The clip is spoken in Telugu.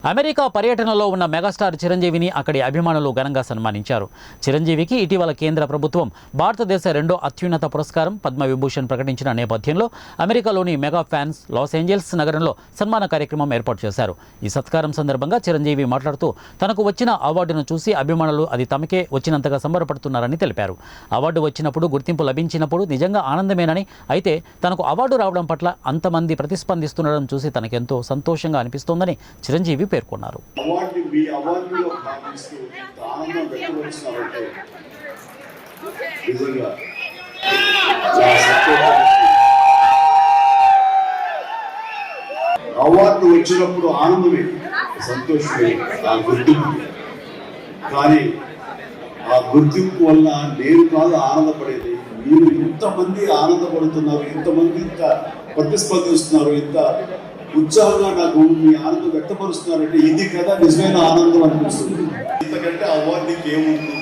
అమెరికా పర్యటనలో ఉన్న మెగాస్టార్ చిరంజీవిని అక్కడి అభిమానులు ఘనంగా సన్మానించారు. చిరంజీవికి ఇటీవల కేంద్ర ప్రభుత్వం భారతదేశ రెండో అత్యున్నత పురస్కారం పద్మవిభూషణ్ ప్రకటించిన నేపథ్యంలో అమెరికాలోని మెగా ఫ్యాన్స్ లాస్ ఏంజల్స్ నగరంలో సన్మాన కార్యక్రమం ఏర్పాటు చేశారు. ఈ సత్కారం సందర్భంగా చిరంజీవి మాట్లాడుతూ తనకు వచ్చిన అవార్డును చూసి అభిమానులు అది తమకే వచ్చినంతగా సంబరపడుతున్నారని తెలిపారు. అవార్డు వచ్చినప్పుడు, గుర్తింపు లభించినప్పుడు నిజంగా ఆనందమేనని, అయితే తనకు అవార్డు రావడం పట్ల అంతమంది ప్రతిస్పందిస్తుండడం చూసి తనకెంతో సంతోషంగా అనిపిస్తోందని చిరంజీవి పేర్కొన్నారు. అవార్డు వచ్చినప్పుడు ఆనందమే, సంతోషమే, ఆ గుర్తింపు. కానీ ఆ గుర్తింపు వల్ల నేను కాదు ఆనందపడేది, మీరు ఇంతమంది ఆనందపడుతున్నారు, ఇంతమంది ఇంత ప్రతిస్పందిస్తున్నారు, ఇంత ఉత్సాహంగా నాకు మీ ఆనందం వ్యక్తపరుస్తున్నారంటే ఇది కదా నిజమైన ఆనందం అనిపిస్తుంది. ఇంతకంటే అవార్డుకి ఏముంటుంది?